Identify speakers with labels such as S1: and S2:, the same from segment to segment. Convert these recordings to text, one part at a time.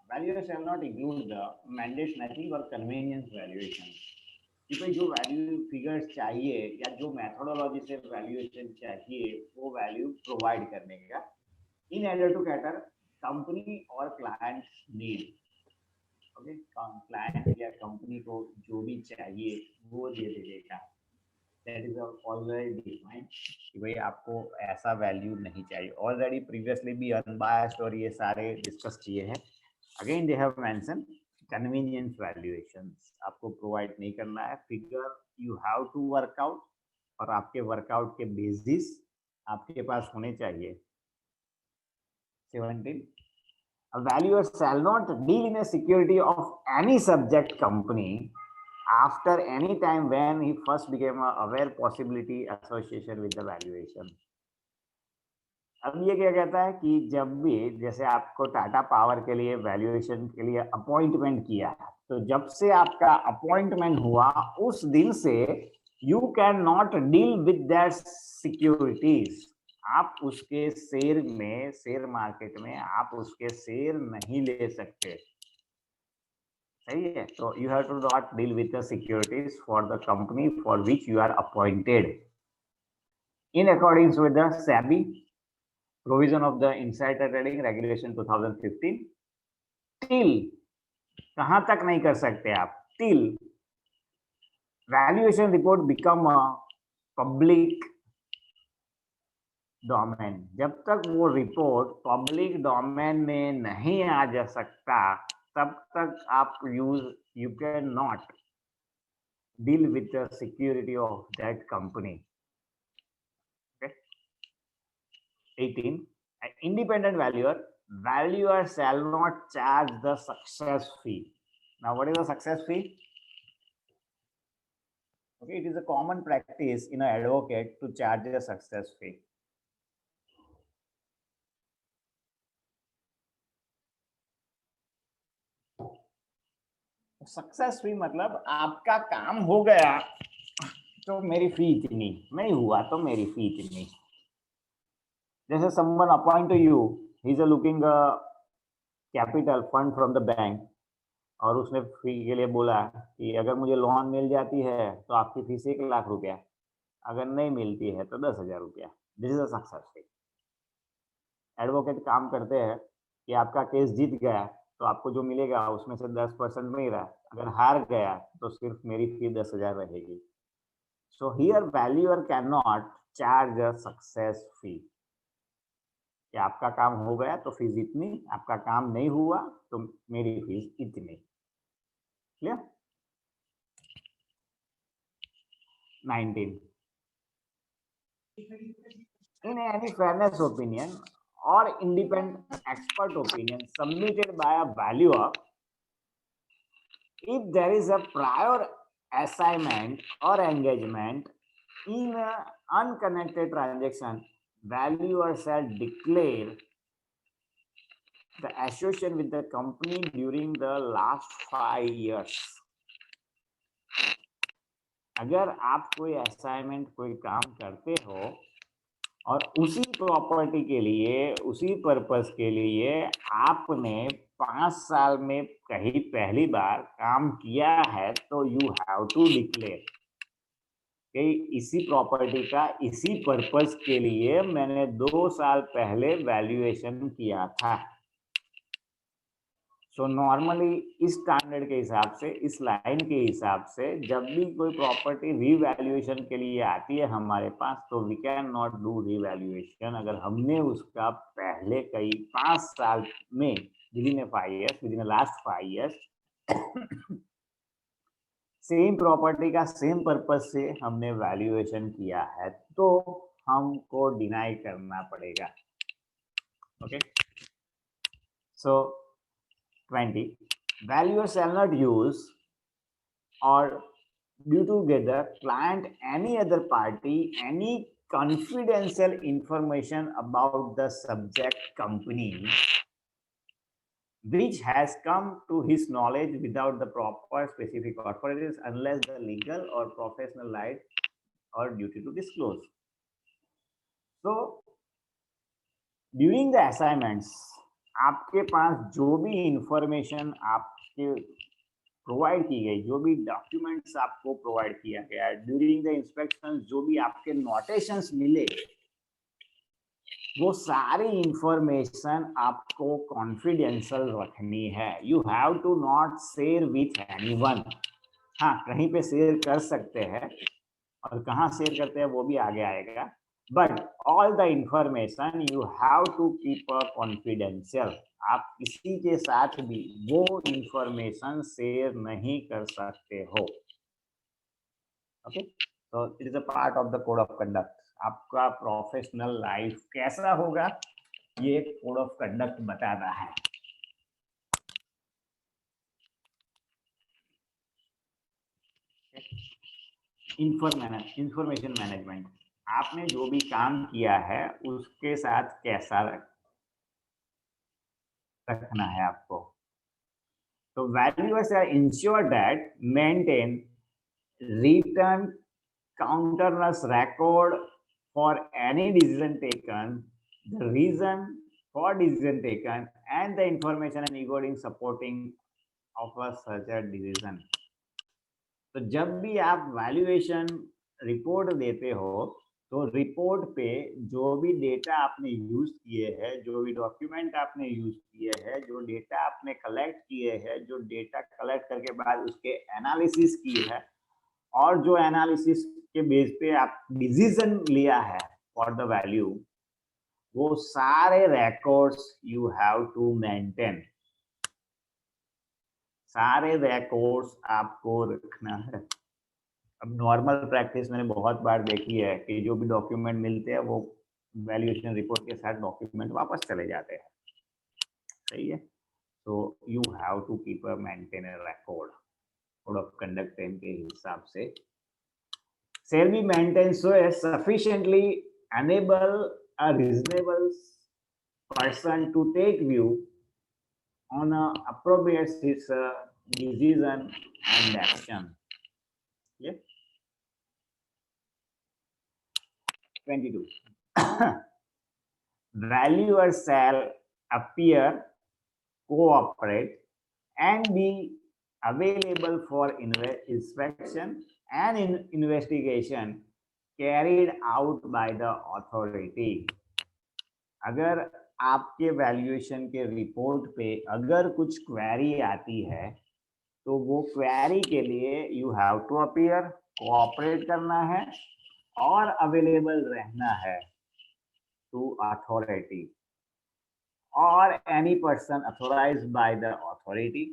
S1: Value shall not include the mandate matching or convenience valuation. कि भाई जो value figures चाहिए या जो मेथोडोलॉजी से वैल्यूएशन चाहिए वो वैल्यू प्रोवाइड करने का in order to cater company और क्लाइंट नीड. ओके, क्लाइंट या कंपनी को जो भी चाहिए वो दे देगा. दैट इज ऑलरेडी डिफाइंड कि भाई आपको ऐसा वैल्यू नहीं चाहिए. ऑलरेडी प्रीवियसली भी अनबायस्ड और ये सारे डिस्कस किए हैं. Again they have mention convenience valuations आपको प्रोवाइड नहीं करना है. Figure you have to work out और आपके वर्कआउट के बेसिस आपके पास होने चाहिए. 17, a valuer shall not deal in a security of any subject company after any time when he first became aware possibility association with the valuation. अब ये क्या कहता है कि जब भी जैसे आपको टाटा पावर के लिए वैल्यूएशन के लिए अपॉइंटमेंट किया तो जब से आपका अपॉइंटमेंट हुआ उस दिन से you can not deal with that securities. आप उसके शेयर में शेयर मार्केट में आप उसके शेयर नहीं ले सकते. सही है. तो you have to not deal with the securities for the company for which you are appointed in according with the SEBI provision of the insider trading regulation 2015. till कहां तक नहीं कर सकते आप? till valuation report become a public domain. जब तक वो report public domain में नहीं आ जा सकता तब तक आप you can not deal with the security of that company. 18, an independent valuer shall not charge the success fee. Now what is the success fee? Okay, it is a common practice in an advocate to charge a success fee. Success fee मतलब आपका काम हो गया तो मेरी फी इतनी, नहीं हुआ तो मेरी फी इतनी. जैसे someone appoint to you, he is looking a capital fund from the bank और उसने फी के लिए बोला कि अगर मुझे लोन मिल जाती है तो आपकी फीस 1,00,000 रुपया, अगर नहीं मिलती है तो 10,000 रुपया. This is a success fee. Advocate काम करते हैं कि आपका केस जीत गया तो आपको जो मिलेगा उसमें से 10% मिलेगा, अगर हार गया तो सिर्फ मेरी फी 10,000 रहेगी. So here valuer can not charge a success fee. कि आपका काम हो गया तो फीस इतनी, आपका काम नहीं हुआ तो मेरी फीस इतनी. Clear? 19, in any fairness opinion or independent expert opinion submitted by a valuer, if there is a prior assignment or engagement in an unconnected transaction, valuer shall declare the association with the company during the last 5 years. अगर आप कोई assignment कोई काम करते हो और उसी property के लिए उसी पर्पस के लिए आपने 5 साल में कहीं पहली बार काम किया है तो यू हैव टू डिक्लेयर कि इसी प्रॉपर्टी का इसी पर्पस के लिए मैंने 2 साल पहले वैल्यूएशन किया था. सो नॉर्मली इस स्टैंडर्ड के हिसाब से इस लाइन के हिसाब से जब भी कोई प्रॉपर्टी रीवैल्यूएशन के लिए आती है हमारे पास तो we can not do revaluation अगर हमने उसका पहले कई 5 साल में within 5 years within last 5 years same property का सेम पर्पस से हमने वैल्यूएशन किया है तो हमको डिनाई करना पड़ेगा. Okay. So 20, valuer shall not use or due together client any other party any confidential information about the subject company which has come to his knowledge without the proper specific authorities unless the legal or professional right or duty to disclose. So during the assignments आपके पास जो भी information आपके provide की गई, जो भी documents आपको provide किया गया ड्यूरिंग द इंस्पेक्शन, जो भी आपके नोटेशंस मिले, वो सारी इंफॉर्मेशन आपको कॉन्फिडेंशियल रखनी है. You have to not share with anyone. हाँ, कहीं पे शेयर कर सकते हैं और कहाँ शेयर करते हैं वो भी आगे आएगा, but all the information you have to keep confidential. आप किसी के साथ भी वो इंफॉर्मेशन शेयर नहीं कर सकते हो. ओके, तो it is a part of the code of conduct. आपका प्रोफेशनल लाइफ कैसा होगा ये कोड ऑफ कंडक्ट बताता है. इंफॉर्मेशन मैनेजमेंट, आपने जो भी काम किया है उसके साथ कैसा रखना है आपको. तो valuers are ensured that maintain written counterless record for any decision taken, the reason for decision taken, and the information and recording supporting of a such a decision. तो जब भी आप वैल्यूएशन रिपोर्ट देते हो तो रिपोर्ट पे जो भी डेटा आपने यूज किए हैं, जो भी डॉक्यूमेंट आपने यूज किए हैं, जो डेटा आपने कलेक्ट किए हैं, जो डेटा कलेक्ट करके बाद उसके एनालिसिस किए है और जो एनालिसिस के बेस पे आप डिसीजन लिया है फॉर द वैल्यू, वो सारे records you have to maintain. सारे रिकॉर्ड्स आपको रखना है. अब नॉर्मल प्रैक्टिस मैंने बहुत बार देखी है कि जो भी डॉक्यूमेंट मिलते हैं वो वैल्यूएशन रिपोर्ट के साथ डॉक्यूमेंट वापस चले जाते हैं. सही है. तो you have to keep a maintain a record. Code of conduct के हिसाब से shall be maintained so as sufficiently enable a reasonable person to take view on a appropriate decision and action. Yeah. 22. Valuers shall appear, cooperate, and be available for inspection and investigation carried out by the authority. अगर आपके valuation के report पे अगर कुछ query आती है तो वो क्वेरी के लिए you have to appear, cooperate करना है और अवेलेबल रहना है to authority or any person authorized by the authority,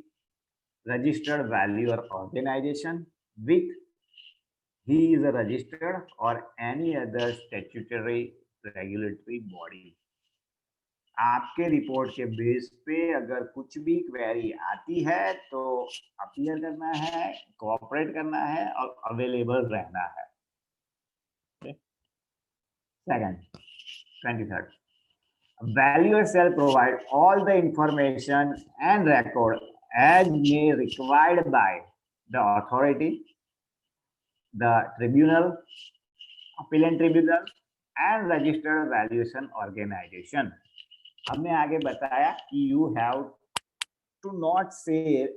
S1: registered valuer organization with he is a registered or any other statutory regulatory body. आपके रिपोर्ट के base पे अगर कुछ भी क्वेरी आती है तो अपीयर करना है, कोऑपरेट करना है और अवेलेबल रहना है. Second, 23rd. Valuer shall provide all the information and record as may required by the authority, the tribunal, appellant tribunal, and registered valuation organization. हमने आगे बताया कि you have to not share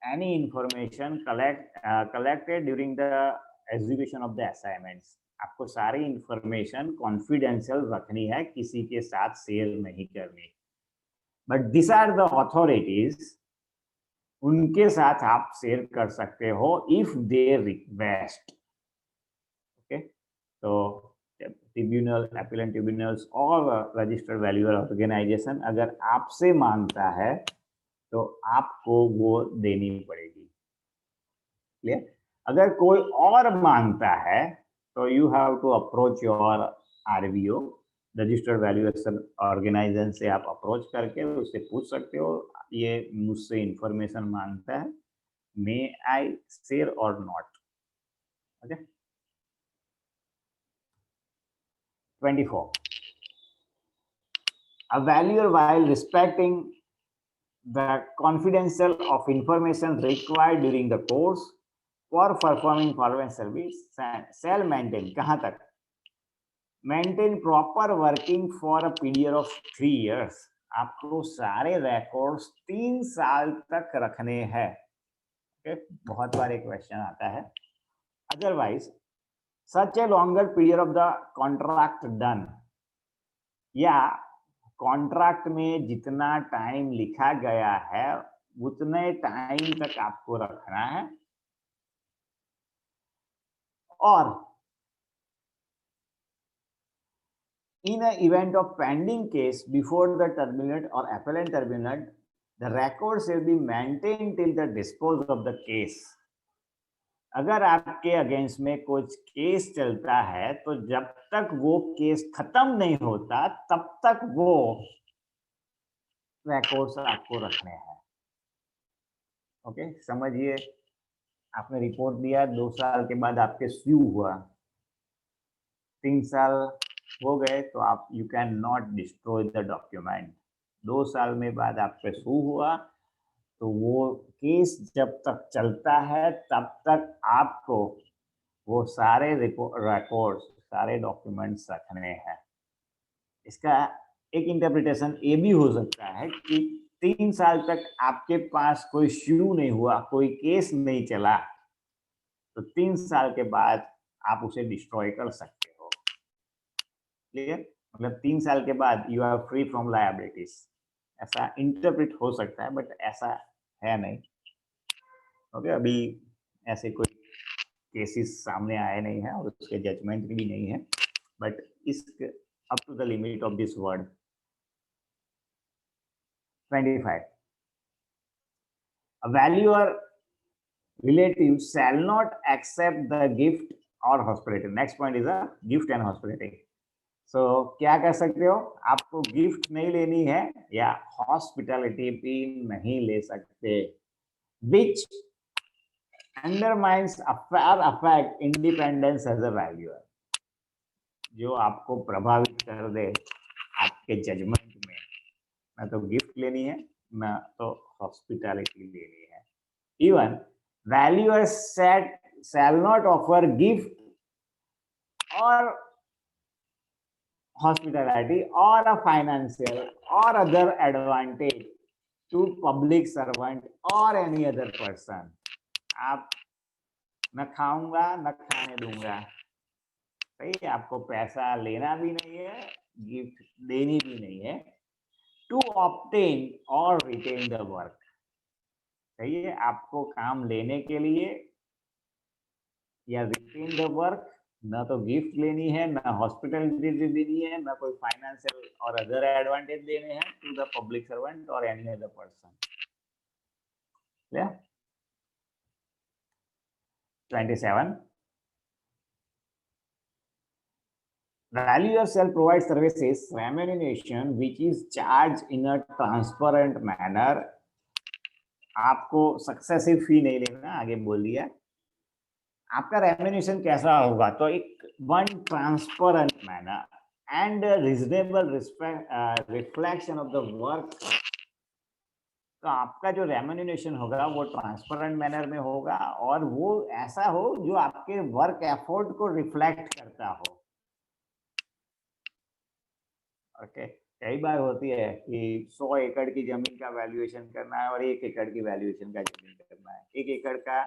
S1: any information collected during the execution of the assignments. आपको सारी information confidential रखनी है, किसी के साथ शेयर नहीं करनी. But this are the authorities, उनके साथ आप शेयर कर सकते हो इफ दे रिक्वेस्ट. ओके, तो ट्रिब्यूनल, अपीलेंट ट्रिब्यूनल्स और रजिस्टर्ड वैल्यूअर ऑर्गेनाइजेशन अगर आपसे मांगता है तो आपको वो देनी पड़ेगी. क्लियर. अगर कोई और मांगता है तो you have to approach your RVO, registered valuation organisation से आप अप्रोच करके उससे पूछ सकते हो ये मुझसे इंफॉर्मेशन मांगता है, मे आई शेयर और not. Okay. 24. A valuer, while respecting the confidential of information required during the course for performing following service, shall maintain, कहाँ तक, maintain proper working for a period of 3 years. आपको सारे records 3 साल तक रखने हैं। Okay, बहुत बार एक क्वेश्चन आता है। Otherwise such a longer period of the contract done, या कॉन्ट्रैक्ट में जितना टाइम लिखा गया है उतने टाइम तक आपको रखना है, और in an event of pending case before the terminant or appellant terminant, the record shall be maintained till the dispose of the case. अगर आपके अगेंस्ट में कुछ केस चलता है तो जब तक वो केस खत्म नहीं होता तब तक वो रिकॉर्ड्स आपको रखने हैं। ओके, समझिए, आपने रिपोर्ट दिया, 2 साल के बाद आपके स्यू हुआ, 3 साल हो गए, तो आप you can not destroy the document. 2 साल में बाद आपके सू हुआ तो वो केस जब तक चलता है तब तक आपको वो सारे रिकॉर्ड्स, सारे डॉक्यूमेंट्स रखने हैं। इसका एक इंटरप्रिटेशन ये भी हो सकता है कि 3 साल तक आपके पास कोई इश्यू नहीं हुआ, कोई केस नहीं चला, तो 3 साल के बाद आप उसे डिस्ट्रॉय कर सकते हो। क्लियर? मतलब 3 साल के बाद you are free from liabilities, ऐसा इंटरप्रेट हो सकता है, बट ऐसा है नहीं। ओके, अभी ऐसे कोई केसेस सामने आए नहीं है और उसके जजमेंट भी नहीं है, but is up to the limit of this word. 25, a valuer relative shall not accept the gift or hospitality. Next point is a gift and hospitality. So क्या कर सकते हो, आपको गिफ्ट नहीं लेनी है या हॉस्पिटैलिटी भी नहीं ले सकते, which undermines or affect independence as a valuer, जो आपको प्रभावित कर दे आपके जजमेंट में। ना तो गिफ्ट लेनी है, ना तो हॉस्पिटैलिटी लेनी है। Even valuer shall not offer gift or hospitality or a financial or other advantage to public servant or any other person. आप न खाऊंगा न खाने दूंगा, सही है, आपको पैसा लेना भी नहीं है, गिफ्ट देनी भी नहीं है। टू ऑब्टेन और रिटेन द वर्क, सही है, आपको काम लेने के लिए या रिटेन द वर्क, ना तो गिफ्ट लेनी है, ना हॉस्पिटलिटी देनी है, ना कोई फाइनेंशियल और अदर एडवांटेज देने हैं टू द पब्लिक सर्वेंट और any other person. 27, valuer shall provide services remuneration which is charged in a transparent manner. आपको सक्सेसिव फी नहीं लेना, आगे बोल दिया। आपका रेम्यूनरेशन कैसा होगा, तो एक one transparent manner and reasonable reflection of the work. तो आपका जो रेम्यूनरेशन होगा वो ट्रांसपेरेंट मैनर में होगा और वो ऐसा हो जो आपके वर्क एफर्ट को रिफ्लेक्ट करता हो। ओके, कई बार होती है कि 100 एकड़ की जमीन का वैल्यूएशन करना है और 1 एकड़ की वैल्यूएशन का जमीन करना है। 1 एकड़ का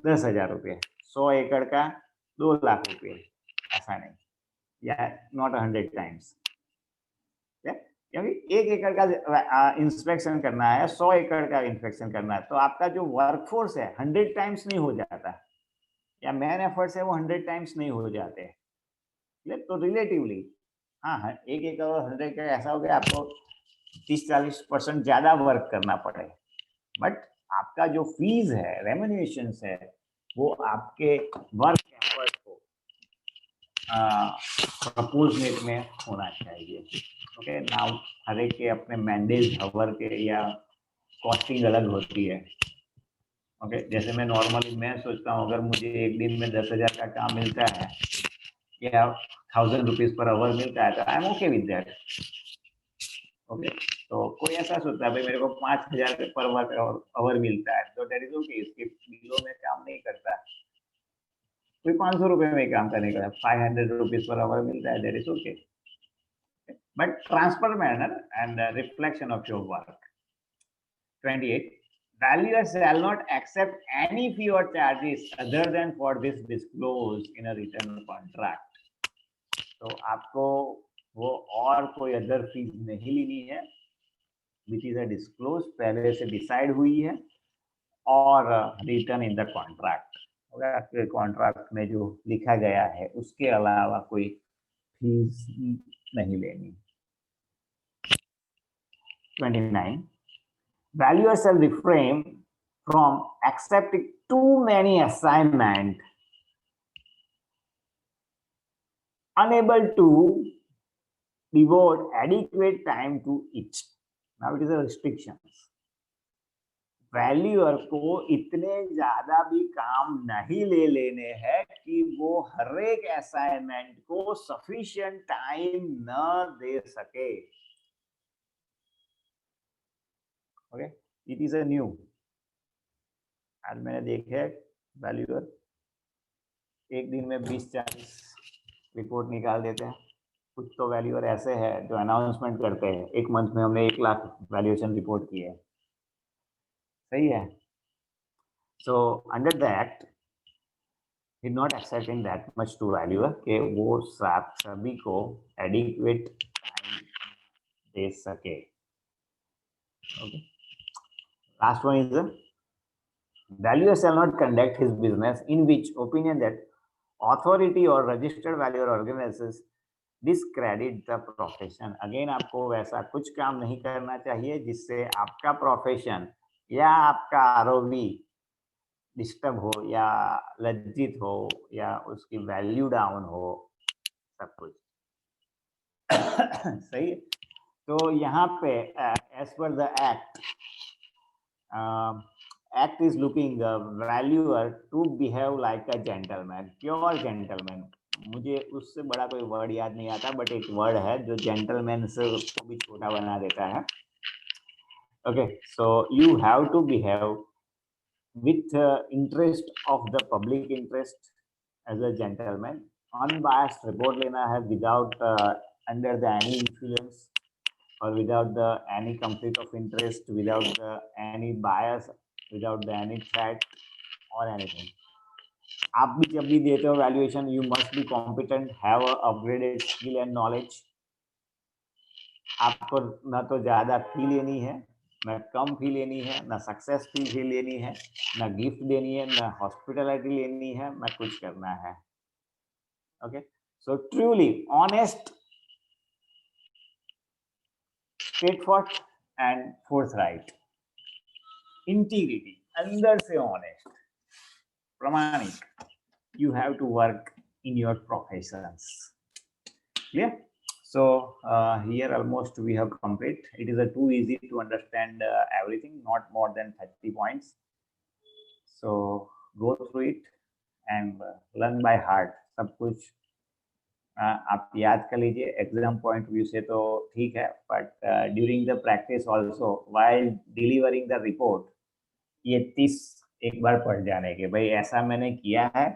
S1: 10,000 रुपये, 100 एकड़ का 2 लाख रुपये, ऐसा नहीं, या नॉट 100 टाइम्स, क्योंकि 1 एकड़ का इंस्पेक्शन करना है, 100 एकड़ का इंस्पेक्शन करना है, तो आपका जो वर्कफोर्स है 100 टाइम्स नहीं हो जाता, या मैन एफर्ट्स है वो 100 टाइम्स नहीं हो जाते। तो रिलेटिवली हाँ, 1 एकड़ और 100 एकड़ ऐसा हो गया आपको 30-40% ज्यादा वर्क करना पड़े, बट आपका जो फीस है, रेम्यूनरेशन है, वो आपके वर्क एफर्ट को प्रपोर्शनेट में होना चाहिए। ओके, नाउ हर एक के अपने मैंडेज हवर के या कॉस्टिंग अलग होती है। ओके, जैसे मैं नॉर्मली मैं सोचता हूँ अगर मुझे एक दिन में 10,000 का काम मिलता है या 1000 रुपीज पर आवर मिलता है तो I am okay with that. Okay, तो कोई ऐसा सोचता है भाई मेरे को 5,000 पर आवर मिलता है तो दैट इज ओके, इसके बिलो में काम नहीं करता। कोई 500 रुपए में काम करने का 500 रुपीज पर आवर मिलता है, that is okay. but transparent manner and reflection of your work. 28. Valuers shall not accept any fee or charges other than for this disclosed in a written contract. तो आपको वो और कोई other fees नहीं लेनी है, विच इज अ डिस्क्लोज, पहले से डिसाइड हुई है और रिटर्न इन द कॉन्ट्रैक्ट। आपके कॉन्ट्रैक्ट में जो लिखा गया है उसके अलावा कोई फीस नहीं लेनी। 29. Valuers shall refrain from accepting too many assignments, unable to devote adequate time to each. Now it is a restriction. Valuer को इतने ज्यादा भी काम नहीं ले लेने हैं कि वो हर एक असाइनमेंट को सफिशिएंट टाइम न दे सके। Okay, it is a new. आज मैंने देखे वैल्यूअर एक दिन में 20-40 रिपोर्ट निकाल देते हैं। कुछ तो वैल्यूअर ऐसे है जो अनाउंसमेंट करते हैं, एक मंथ में हमने 1 लाख वैल्यूएशन रिपोर्ट की है। सही है। So under the act he not accepting that much to valuer कि वो सभी को एडिक्वेट टाइम दे सके। Okay, last one is valuer shall not conduct his business in which opinion that authority or registered valuer organizes discredit the profession. Again आपको वैसा कुछ काम नहीं करना चाहिए जिससे आपका प्रोफेशन या आपका आरओवी डिस्टर्ब हो या लज्जित हो या उसकी वैल्यू डाउन हो, सब कुछ। सही। तो यहाँ पे as per the act, act is looking valuer to behave like a gentleman, pure gentleman. मुझे उससे बड़ा कोई वर्ड याद नहीं आता, बट एक वर्ड है जो जेंटलमैन से उसको भी छोटा बना देता है। Okay, so you have to behave with interest of the public interest as a gentleman. Unbiased report लेना है without under the any influence or without the any conflict of interest, without the any bias, without the any threat or anything. आप भी जब भी देते हो valuation, you must be competent, have a upgraded skill and knowledge. आपको ना तो ज्यादा फी लेनी है, ना कम फी लेनी है, ना सक्सेस फी लेनी है, ना गिफ्ट देनी है, ना हॉस्पिटलिटी लेनी है, ना कुछ करना है। Okay, so truly honest, straightforward and forthright, integrity, अंदर से honest, प्रामाणिक, you have to work in your professions. Clear? So here almost we have complete. It is too easy to understand everything, not more than 30 points. So go through it and learn by heart. सब कुछ आप याद कर लीजिए। Exam point view से तो ठीक है, but during the practice also while delivering the report, ये 30 एक बार पढ़ जाने के, भाई ऐसा मैंने किया है,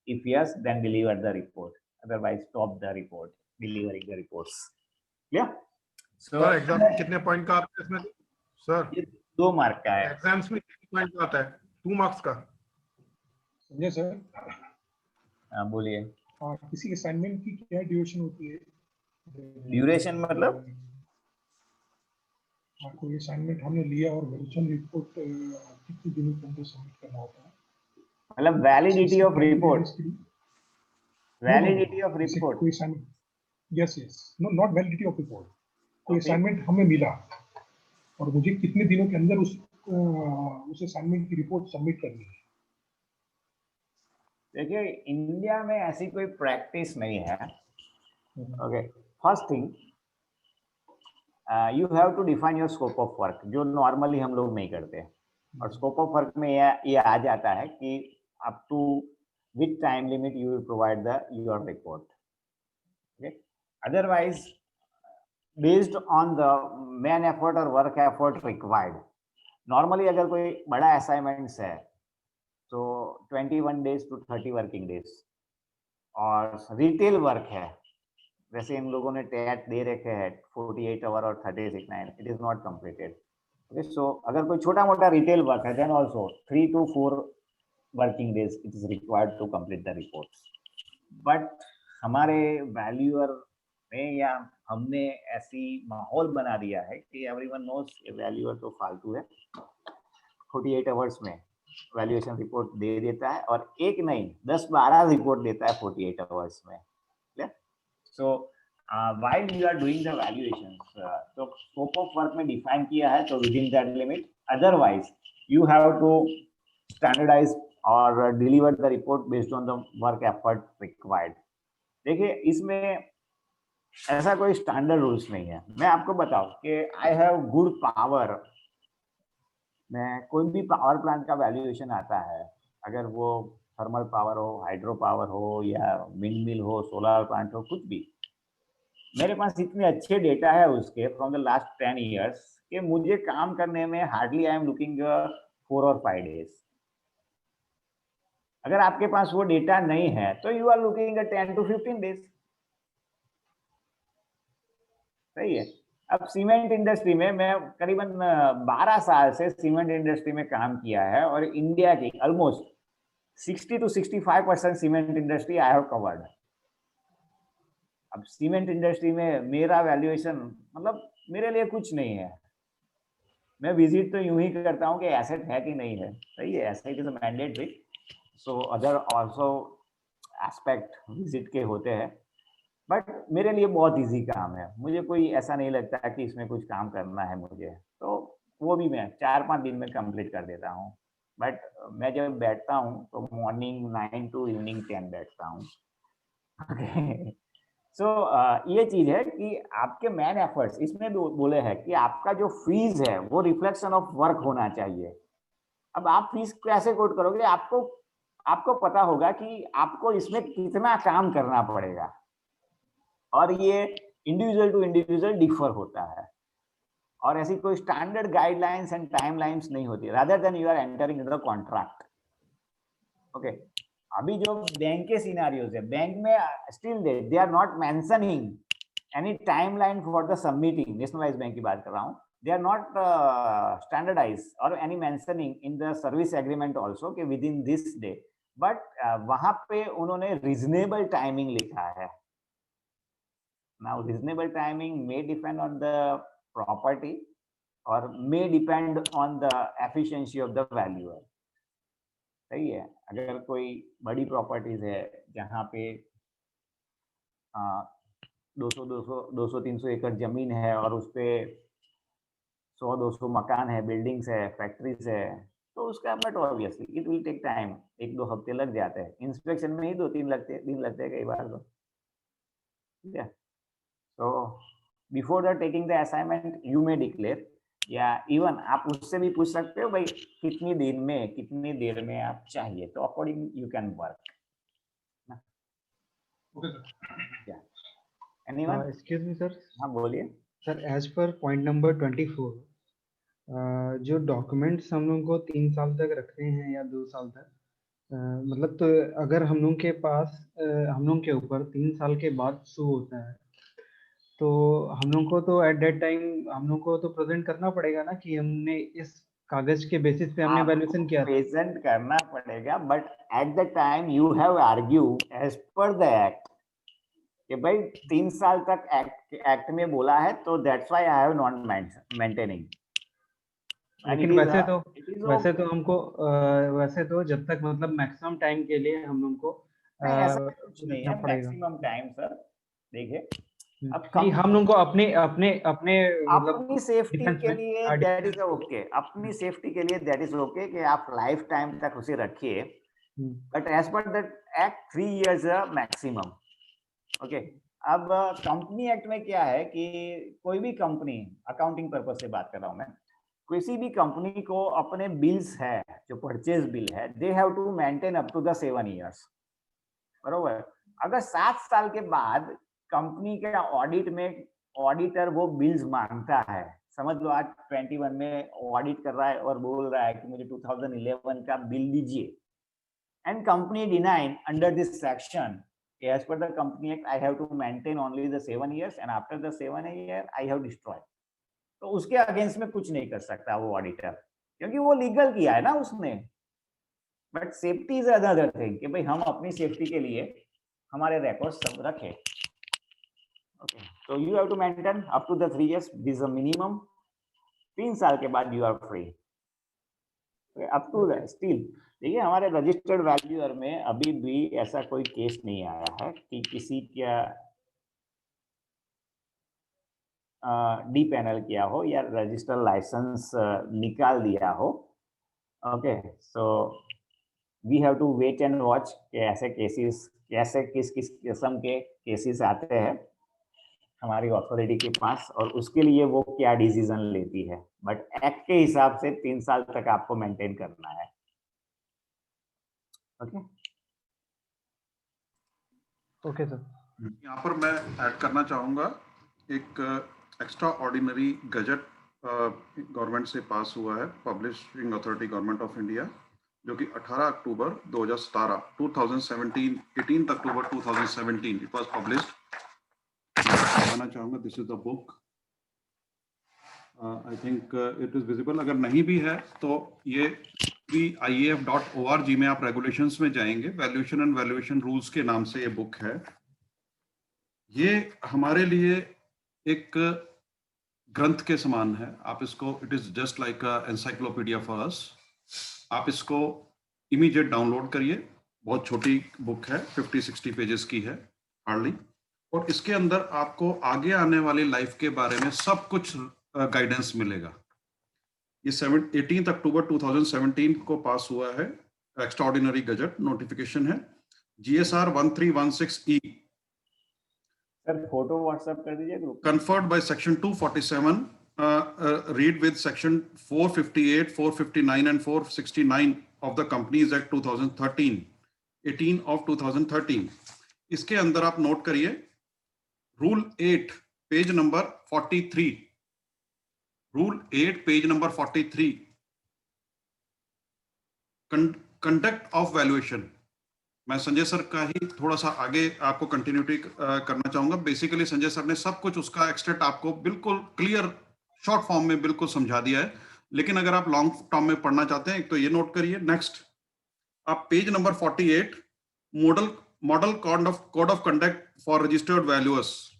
S1: if yes then deliver the report, otherwise stop the report, delivering the reports. Clear?
S2: So exam में कितने पॉइंट का आता है इसमें सर?
S1: ये 2 मार्क का है।
S2: एग्जाम्स में कितने पॉइंट का आता है? 2 मार्क्स का। समझे सर?
S1: हाँ बोलिए।
S2: किसी असाइनमेंट की क्या ड्यूरेशन होती है?
S1: ड्यूरेशन मतलब
S2: कोई असाइनमेंट हमने लिया और वैल्यूएशन रिपोर्ट कितने दिनों के अंदर सबमिट करना होता है?
S1: मतलब validity of report, validity of report.
S2: कोई assignment, yes yes, no not validity of report, कोई असाइनमेंट हमें मिला और मुझे कितने दिनों के अंदर उस असाइनमेंट की रिपोर्ट सबमिट करनी है?
S1: देखिए इंडिया में ऐसी कोई प्रैक्टिस नहीं है। Okay, first thing you have to define your scope of work, जो नॉर्मली हम लोग नहीं करते। और स्कोप ऑफ वर्क में ये आ जाता है कि up to which time limit you will provide the your report. Okay, otherwise based on the man effort और वर्क एफर्ट रिक्वायर्ड, नॉर्मली अगर कोई बड़ा असाइनमेंट्स है तो 21 days to 30 वर्किंग डेज, और रिटेल वर्क है वैसे इन लोगों ने टेट दे रखे हैं 48 आवर और 36/9, it is not completed. Okay, so अगर कोई छोटा मोटा रिटेल वर्क है then also 3 to 4 working days it is required to complete the report. But हमारे वैल्यूअर में या हमने ऐसी माहौल बना दिया है कि एवरीवन नोस वैल्यूअर तो फालतू है, 48 आवर्स में वैल्यूएशन रिपोर्ट दे देता है, और एक नहीं 10-12 रिपोर्ट देता है 48 आवर्स में। सो while you are doing the valuations, तो scope of work में डिफाइन किया है तो within that limit, otherwise you have to standardize or deliver the report based on the work effort required। देखिए इसमें ऐसा कोई स्टैंडर्ड रूल्स नहीं है। मैं आपको बताऊं कि आई हैव गुड पावर, मैं कोई भी पावर प्लांट का वैल्यूएशन आता है, अगर वो थर्मल पावर हो, हाइड्रो पावर हो, या विंड मिल हो, सोलर प्लांट हो, कुछ भी, मेरे पास इतने अच्छे डेटा है उसके फ्रॉम द लास्ट 10 years कि मुझे काम करने में hardly I am looking 4 or 5 days। अगर आपके पास वो डेटा नहीं है तो you are looking 10 to 15 days। सही है। अब सीमेंट इंडस्ट्री में मैं करीबन 12 साल से सीमेंट इंडस्ट्री में काम किया है, और इंडिया की almost 60 to 65% cement industry I have covered. अब सीमेंट इंडस्ट्री में मेरा वैल्यूएशन मतलब मेरे लिए कुछ नहीं है। मैं विजिट तो यूं ही करता हूं कि एसेट है कि नहीं है। सही है, asset is mandatory, so other also aspect visit के होते हैं, बट मेरे लिए बहुत इजी काम है। मुझे कोई ऐसा नहीं लगता कि इसमें कुछ काम करना है मुझे, तो वो भी मैं 4-5 दिन में कंप्लीट कर देता हूँ। बट मैं जब बैठता हूँ तो मॉर्निंग 9 to इवनिंग 10 बैठता हूँ। सो ये चीज है कि आपके मैन एफर्ट्स इसमें बोले हैं कि आपका जो फीस है वो रिफ्लेक्शन ऑफ वर्क होना चाहिए। अब आप फीस कैसे कोट करोगे? आपको पता होगा कि आपको इसमें कितना काम करना पड़ेगा, और ये इंडिविजुअल टू इंडिविजुअल डिफर होता है, और ऐसी कोई स्टैंडर्ड गाइडलाइंस एंड टाइमलाइंस नहीं होती, rather than you are entering in the contract. Okay, अभी जो बैंक के सिनेरियोज है, बैंक में still they are not mentioning any timeline for the submitting, nationalised bank की बात कर रहा हूँ, they are not standardized or any mentioning in the service agreement also कि within this day, but वहां पे उन्होंने reasonable timing लिखा है। Now reasonable timing may depend on the property or may depend on the efficiency of the valuer। सही है, अगर कोई बड़ी प्रॉपर्टीज है जहाँ पे 200-300 एकड़ जमीन है और उस पे 100-200 मकान है, बिल्डिंग्स है, फैक्ट्रीज है, तो उसका but obviously it will take time, 1-2 हफ्ते लग जाते हैं। इंस्पेक्शन में ही 2-3 दिन लगते हैं कई बार तो। ठीक है, तो before the taking the assignment you may declare, या इवन आप उससे भी पूछ सकते हो भाई कितनी दिन में, कितनी देर में आप चाहिए, तो according you can work.
S2: Okay sir.
S1: या एनीवन?
S3: Excuse me sir.
S1: हाँ बोलिए
S3: sir, as per point number 24, जो डॉक्यूमेंट्स हम लोग को 3 साल तक रखते हैं या 2 साल तक, मतलब तो अगर हम लोग के पास हम लोग के ऊपर 3 साल के बाद शो होता है, तो हम लोग को तो एट दैट टाइम हम लोग को तो प्रेजेंट करना पड़ेगा ना कि हमने इस कागज के बेसिस पे हमने वैल्यूएशन किया था।
S1: प्रेजेंट करना पड़ेगा, but at the time you have argue as per the act कि भाई 3 साल तक एक्ट में बोला है, तो that's why I have not maintaining.
S3: लेकिन वैसे तो हमको वैसे तो जब तक मतलब मैक्सिमम टाइम के लिए हम लोग को
S1: ऐसा कुछ नहीं
S3: रखना
S1: है
S3: पड़ेगा।
S1: Maximum time sir. देखिए अब
S3: नहीं, हम लोग को अपने अपने अपने मतलब
S1: अपनी सेफ्टी
S3: डिफेंस
S1: के
S3: में
S1: लिए दैट इज ओके, अपनी सेफ्टी के लिए दैट इज ओके कि आप लाइफ टाइम तक उसे रखिए, but as per that act 3 years maximum. Okay, अब कंपनी एक्ट में क्या है कि कोई भी कंपनी, अकाउंटिंग पर्पस से बात कर रहा हूं मैं, किसी भी कंपनी को अपने बिल्स है, जो परचेज बिल है, they have to maintain up to the 7 years, बरोबर। अगर 7 साल के बाद कंपनी के ऑडिट में ऑडिटर वो बिल्स मांगता है, समझ लो आज 21 में ऑडिट कर रहा है और बोल रहा है कि मुझे 2011 का बिल दीजिए, and company denied under this section as per the company act I have to maintain only the 7 years and after the 7 year I have destroyed. तो उसके अगेंस्ट में कुछ नहीं कर सकता वो ऑडिटर, क्योंकि वो लीगल किया है ना उसने. But safety is another thing कि भाई हम अपनी सेफ्टी के लिए हमारे रिकॉर्ड्स सब रखें. Okay, so you have to maintain up to the 3 years. This is a minimum. 3 साल के बाद you are free. Up to still. देखिए हमारे रजिस्टर्ड वैल्यूअर में अभी भी ऐसा कोई केस नहीं आया है कि किसी का डी पैनल किया हो या रजिस्टर लाइसेंस निकाल दिया हो. Okay, so we have to wait and watch कि ऐसे केसेस कैसे किस किस किस्म के केसेस आते हैं हमारी अथॉरिटी के पास और उसके लिए वो क्या डिसीजन लेती है. बट एक्ट के हिसाब से 3 साल तक आपको मेंटेन करना है. Okay
S3: okay sir.
S4: यहाँ पर मैं ऐड करना चाहूँगा एक एक्स्ट्रा ऑर्डिनरी गजट गवर्नमेंट से पास हुआ है, publishing authority government of India, जो कि 18 अक्टूबर 2017 2017 18 अक्टूबर 2017 इट वाज पब्लिश्ड. बताना चाहूँगा this is the book. I think it is visible. अगर नहीं भी है तो ये iaf.org में आप रेगुलेशंस में जाएंगे, वैल्यूएशन एंड वैल्यूएशन रूल्स के नाम से ये बुक है. ये हमारे लिए एक ग्रंथ के समान है. आप इसको, it is just like a encyclopedia for us. आप इसको इमीडिएट डाउनलोड करिए. बहुत छोटी बुक है, 50-60 पेजेस की है हार्डली. और इसके अंदर आपको आगे आने वाली लाइफ के बारे में सब कुछ गाइडेंस मिलेगा. ये 18 अक्टूबर 2017 को पास हुआ है. एक्स्ट्राऑर्डिनरी गजट नोटिफिकेशन है GSR 1316E.
S1: Sir photo WhatsApp कर दीजिए group.
S4: Conferred by section 247, read with section 458, 459 and 469 of the Companies Act 2013, 18 of 2013. इसके अंदर आप नोट करिए rule 8 page number 43. Rule 8 page number 43, conduct of valuation. मैं Sanjay sir का ही थोड़ा सा आगे आपको कंटिन्यूटी करना चाहूंगा. बेसिकली संजय सर ने सब कुछ उसका एक्सटेंट आपको बिल्कुल क्लियर शॉर्ट फॉर्म में बिल्कुल समझा दिया है. लेकिन अगर आप लॉन्ग टर्म में पढ़ना चाहते हैं तो ये नोट करिए. नेक्स्ट आप page number 48, model code of conduct for registered valuers.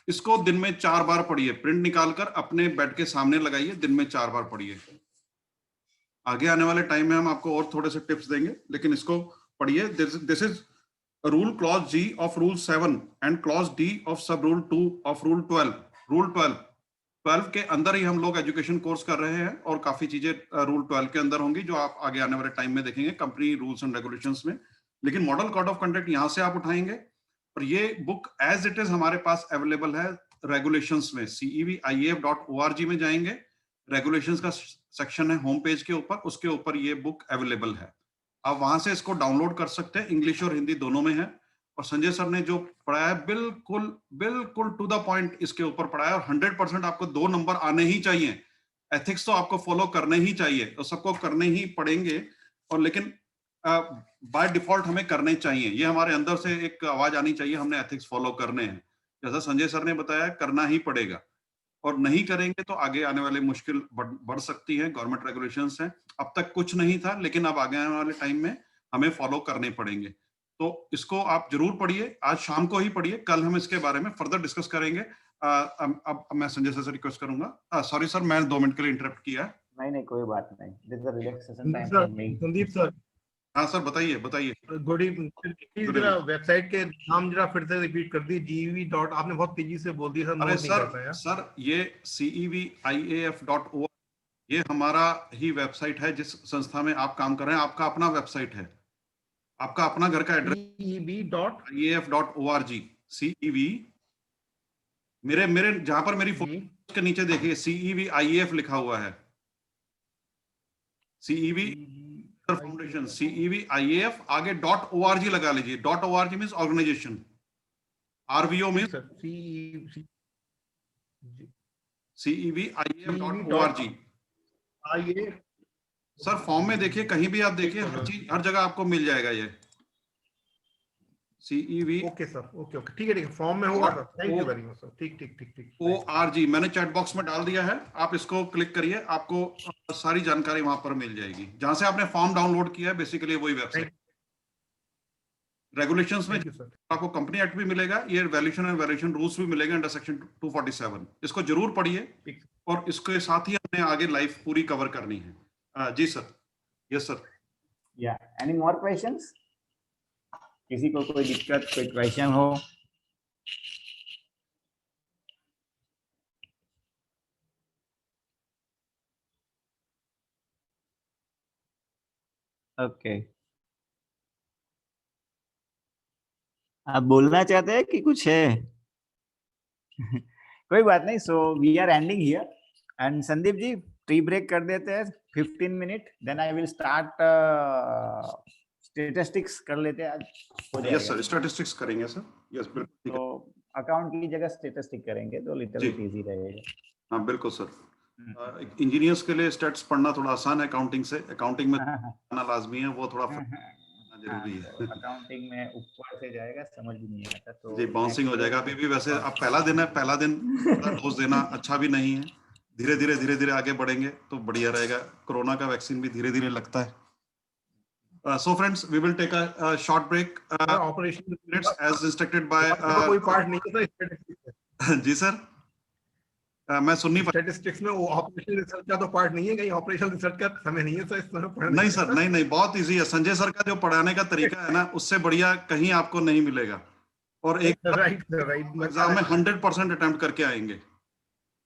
S4: इसको दिन में 4 बार पढ़िए. प्रिंट निकालकर अपने बेड के सामने लगाइए, दिन में 4 बार पढ़िए. आगे आने वाले टाइम में हम आपको और थोड़े से टिप्स देंगे, लेकिन इसको पढ़िए. This is rule clause G of rule 7 and clause D of सब रूल 2 ऑफ रूल 12. रूल 12 के अंदर ही हम लोग एजुकेशन कोर्स कर रहे हैं और काफी चीजें रूल 12 के अंदर होंगी जो आप आगे आने वाले टाइम में देखेंगे कंपनी रूल्स एंड रेगुलेशंस में. लेकिन मॉडल कोड ऑफ कंडक्ट यहां से आप उठाएंगे और ये बुक एज इट इज हमारे पास अवेलेबल है रेगुलेशंस में. CEVIAF.org में जाएंगे, रेगुलेशंस का सेक्शन है होम पेज के ऊपर, उसके ऊपर ये बुक अवेलेबल है. आप वहां से इसको डाउनलोड कर सकते हैं. इंग्लिश और हिंदी दोनों में है. और संजय सर ने जो पढ़ाया है बिल्कुल टू द पॉइंट इसके ऊपर पढ़ाया है. और 100% आपको 2 नंबर आने ही चाहिए. एथिक्स तो आपको फॉलो करने ही चाहिए, तो सबको करने ही पड़ेंगे. और लेकिन बाय डिफॉल्ट हमें करने चाहिए. ये हमारे अंदर से एक आवाज आनी चाहिए, हमने एथिक्स फॉलो करने हैं. जैसा संजय सर ने बताया, करना ही पड़ेगा. और नहीं करेंगे तो आगे आने वाले मुश्किल बढ़ सकती है. गवर्नमेंट रेगुलेशंस हैं. अब तक कुछ नहीं था, लेकिन अब आगे आने वाले टाइम में हमें फॉलो करने पड़ेंगे. तो इसको आप जरूर पढ़िए. आज शाम को ही पढ़िए. कल हम इसके बारे में फर्दर डिस्कस करेंगे. अब मैं संजय सर से रिक्वेस्ट करूंगा. सॉरी सर, मैं 2 मिनट के लिए इंटरप्ट किया.
S1: नहीं कोई बात नहीं. This is a relaxation time
S5: sir,
S1: for me.
S5: Sandeep sir.
S4: हाँ सर, बताइए.
S5: Good evening. प्लीज जरा वेबसाइट के नाम जरा फिर से रिपीट कर दी. GEV. आपने बहुत तेजी से बोल दिया सर.
S4: अरे सर ये CEVIAF.org ये हमारा ही वेबसाइट है. जिस संस्था में आप काम कर रहे हैं, आपका अपना वेबसाइट है, आपका अपना घर का एड्रेस. CEVIAF.org. CEV मेरे जहां पर मेरी फोटो के नीचे देखिए CEVIAF लिखा हुआ है. CEV फाउंडेशन, CEVIAF आगे .org लगा लीजिए. .org means organisation. RVO means CEVIAF.org. Sir form में देखिए, कहीं भी आप देखिए, हर जगह आपको मिल जाएगा. ये CEV
S5: okay sir, okay okay, ठीक है फॉर्म में होगा sir, thank you very much sir, ठीक ठीक ठीक ठीक।
S4: ORG मैंने चैट बॉक्स में डाल दिया है, आप इसको क्लिक करिए, आपको सारी जानकारी वहां पर मिल जाएगी, जहां से आपने फॉर्म डाउनलोड किया है, बेसिकली वही वेबसाइट। रेगुलेशंस में
S5: थैंक यू सर।
S4: आपको कंपनी एक्ट भी मिलेगा, ये वैल्यूएशन एंड वैल्यूएशन रूल्स भी मिलेगा अंडर सेक्शन 247, इसको जरूर पढ़िए और इसके साथ ही हमने आगे लाइफ पूरी कवर करनी है। जी सर, यस सर।
S1: या एनी मोर क्वेश्चंस? किसी को कोई दिक्कत, कोई क्वेश्चन हो? ओके, आप बोलना चाहते हैं कि कुछ है? कोई बात नहीं, so we are ending here and Sandeep ji tea break कर देते हैं 15 minute, then I will start statistics कर लेते हैं आज।
S4: यस सर, स्टैटिस्टिक्स करेंगे सर, यस बिल्कुल।
S1: तो अकाउंट की जगह स्टैटिस्टिक करेंगे तो लिटिल बिट इजी रहेगा।
S4: हाँ बिल्कुल सर, इंजीनियर्स के लिए स्टैट्स पढ़ना थोड़ा आसान है अकाउंटिंग से, अकाउंटिंग में आना लाजमी है, वो थोड़ा जरूरी है।
S1: अकाउंटिंग में ऊपर से जाएगा, समझ भी नहीं आता तो
S4: जी बाउंसिंग हो जाएगा। अभी भी वैसे अब पहला दिन है, पहला दिन डोज देना अच्छा भी नहीं है, धीरे धीरे आगे बढ़ेंगे तो बढ़िया रहेगा। कोरोना का वैक्सीन भी धीरे धीरे लगता है। So friends, we will take a short break.
S5: Operation
S4: Minutes as instructed by.
S5: कोई पार्ट नहीं है स्टैटिस्टिक्स।
S4: जी सर, मैं सुन नहीं पाया।
S5: स्टैटिस्टिक्स में वो ऑपरेशनल रिसर्च का तो पार्ट नहीं है, कहीं ऑपरेशनल रिसर्च का समय नहीं है सर, इस समय पढ़ने।
S4: नहीं सर, नहीं बहुत इजी है। संजय सर का जो पढ़ाने का तरीका है ना, उससे बढ़िया कहीं आपको नहीं मिलेगा। और एक
S5: राइट
S4: एग्जाम में 100% अटेम्प्ट करके आएंगे।